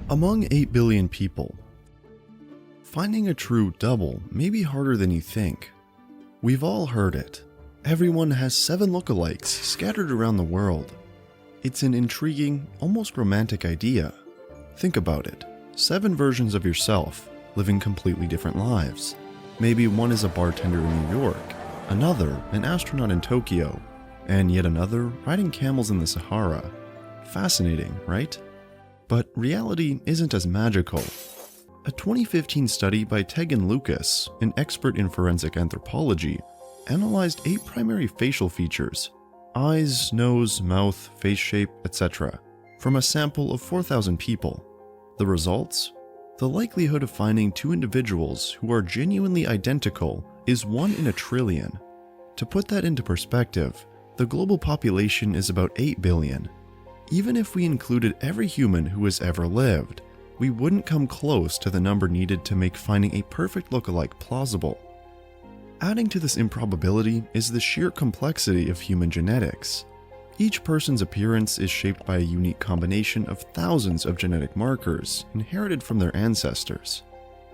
Among 8 billion people, finding a true double may be harder than you think. We've all heard it. Everyone has 7 lookalikes scattered around the world. It's an intriguing, almost romantic idea. Think about it. 7 versions of yourself, living completely different lives. Maybe one is a bartender in New York, another an astronaut in Tokyo, and yet another riding camels in the Sahara. Fascinating, right? But reality isn't as magical. A 2015 study by Tegan Lucas, an expert in forensic anthropology, analyzed 8 primary facial features, eyes, nose, mouth, face shape, etc., from a sample of 4,000 people. The results? The likelihood of finding 2 individuals who are genuinely identical is 1 in a trillion. To put that into perspective, the global population is about 8 billion. Even if we included every human who has ever lived, we wouldn't come close to the number needed to make finding a perfect lookalike plausible. Adding to this improbability is the sheer complexity of human genetics. Each person's appearance is shaped by a unique combination of thousands of genetic markers inherited from their ancestors.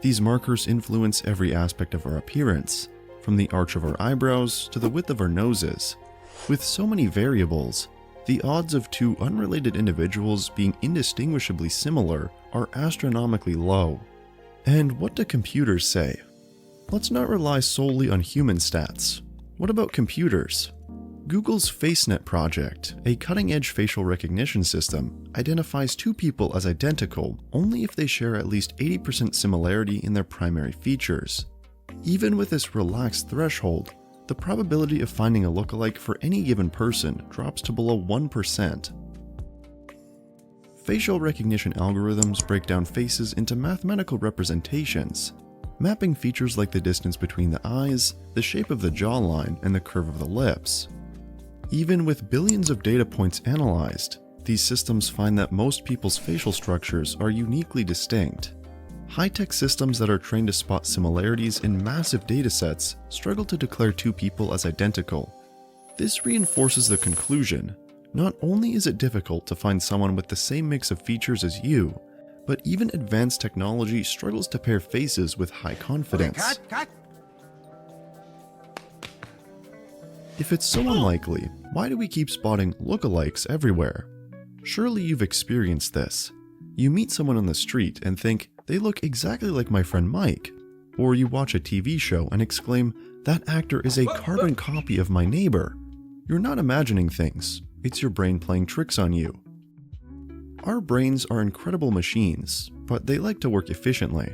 These markers influence every aspect of our appearance, from the arch of our eyebrows to the width of our noses. With so many variables, the odds of 2 unrelated individuals being indistinguishably similar are astronomically low. And what do computers say? Let's not rely solely on human stats. What about computers? Google's FaceNet project, a cutting-edge facial recognition system, identifies 2 people as identical only if they share at least 80% similarity in their primary features. Even with this relaxed threshold, the probability of finding a lookalike for any given person drops to below 1%. Facial recognition algorithms break down faces into mathematical representations, mapping features like the distance between the eyes, the shape of the jawline, and the curve of the lips. Even with billions of data points analyzed, these systems find that most people's facial structures are uniquely distinct. High-tech systems that are trained to spot similarities in massive datasets struggle to declare 2 people as identical. This reinforces the conclusion: not only is it difficult to find someone with the same mix of features as you, but even advanced technology struggles to pair faces with high confidence. Okay, cut. If it's so unlikely, why do we keep spotting lookalikes everywhere? Surely you've experienced this. You meet someone on the street and think, they look exactly like my friend Mike. Or you watch a TV show and exclaim, that actor is a carbon copy of my neighbor. You're not imagining things, it's your brain playing tricks on you. Our brains are incredible machines, but they like to work efficiently.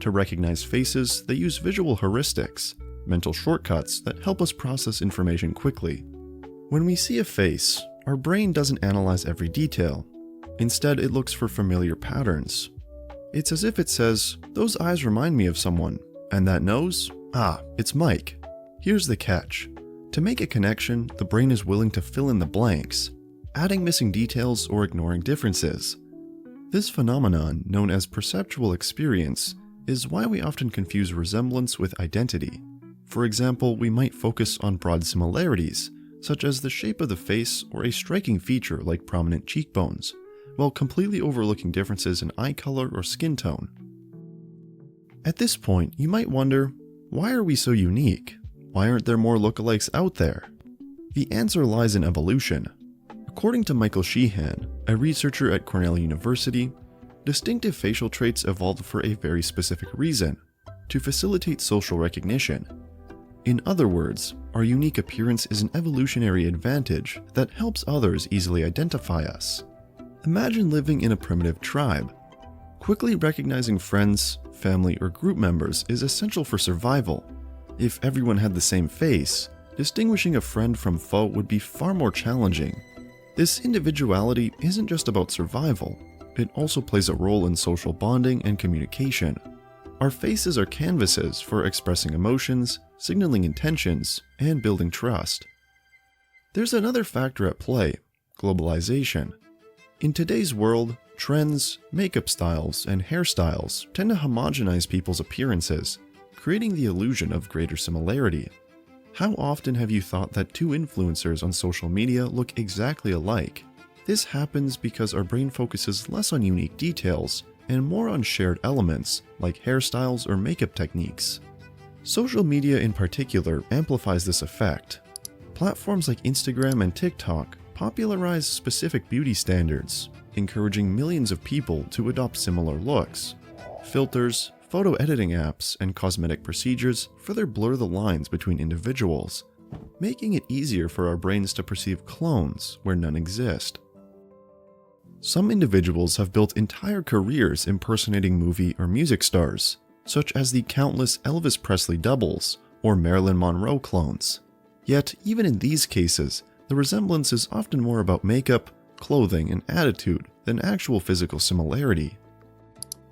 To recognize faces, they use visual heuristics, mental shortcuts that help us process information quickly. When we see a face, our brain doesn't analyze every detail. Instead, it looks for familiar patterns. It's as if it says, those eyes remind me of someone, and that nose? Ah, it's Mike. Here's the catch. To make a connection, the brain is willing to fill in the blanks, adding missing details or ignoring differences. This phenomenon, known as perceptual experience, is why we often confuse resemblance with identity. For example, we might focus on broad similarities, such as the shape of the face or a striking feature like prominent cheekbones, while completely overlooking differences in eye color or skin tone. At this point, you might wonder, why are we so unique? Why aren't there more lookalikes out there? The answer lies in evolution. According to Michael Sheehan, a researcher at Cornell University, distinctive facial traits evolved for a very specific reason: to facilitate social recognition. In other words, our unique appearance is an evolutionary advantage that helps others easily identify us. Imagine living in a primitive tribe. Quickly recognizing friends, family, or group members is essential for survival. If everyone had the same face, distinguishing a friend from foe would be far more challenging. This individuality isn't just about survival, it also plays a role in social bonding and communication. Our faces are canvases for expressing emotions, signaling intentions, and building trust. There's another factor at play: globalization. In today's world, trends, makeup styles, and hairstyles tend to homogenize people's appearances, creating the illusion of greater similarity. How often have you thought that 2 influencers on social media look exactly alike? This happens because our brain focuses less on unique details and more on shared elements like hairstyles or makeup techniques. Social media in particular amplifies this effect. Platforms like Instagram and TikTok popularize specific beauty standards, encouraging millions of people to adopt similar looks. Filters, photo editing apps, and cosmetic procedures further blur the lines between individuals, making it easier for our brains to perceive clones where none exist. Some individuals have built entire careers impersonating movie or music stars, such as the countless Elvis Presley doubles or Marilyn Monroe clones. Yet, even in these cases, the resemblance is often more about makeup, clothing, and attitude than actual physical similarity.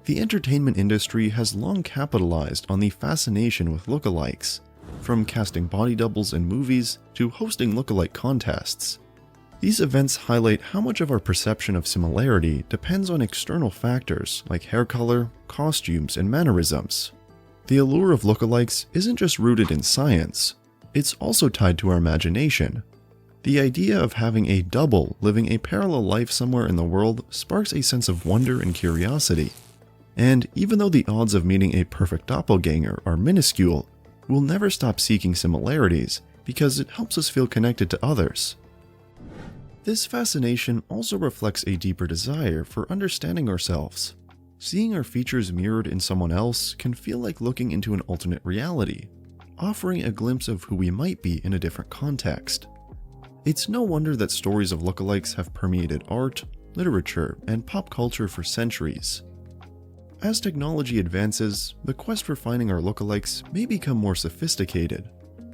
The entertainment industry has long capitalized on the fascination with lookalikes, from casting body doubles in movies to hosting lookalike contests. These events highlight how much of our perception of similarity depends on external factors like hair color, costumes, and mannerisms. The allure of lookalikes isn't just rooted in science, it's also tied to our imagination. The idea of having a double living a parallel life somewhere in the world sparks a sense of wonder and curiosity. And even though the odds of meeting a perfect doppelganger are minuscule, we'll never stop seeking similarities because it helps us feel connected to others. This fascination also reflects a deeper desire for understanding ourselves. Seeing our features mirrored in someone else can feel like looking into an alternate reality, offering a glimpse of who we might be in a different context. It's no wonder that stories of lookalikes have permeated art, literature, and pop culture for centuries. As technology advances, the quest for finding our lookalikes may become more sophisticated.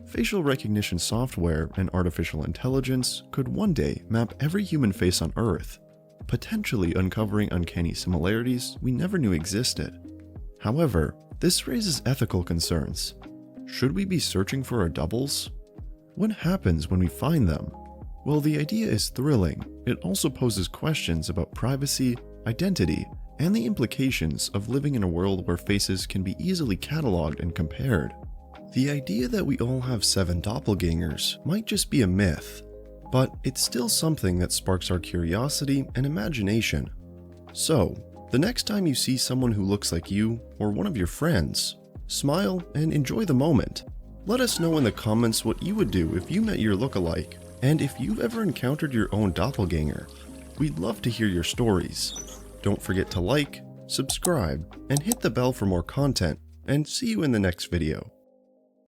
Facial recognition software and artificial intelligence could one day map every human face on Earth, potentially uncovering uncanny similarities we never knew existed. However, this raises ethical concerns. Should we be searching for our doubles? What happens when we find them? While the idea is thrilling, it also poses questions about privacy, identity, and the implications of living in a world where faces can be easily cataloged and compared. The idea that we all have 7 doppelgangers might just be a myth, but it's still something that sparks our curiosity and imagination. So, the next time you see someone who looks like you or one of your friends, smile and enjoy the moment. Let us know in the comments what you would do if you met your lookalike, and if you've ever encountered your own doppelganger. We'd love to hear your stories. Don't forget to like, subscribe, and hit the bell for more content, and see you in the next video.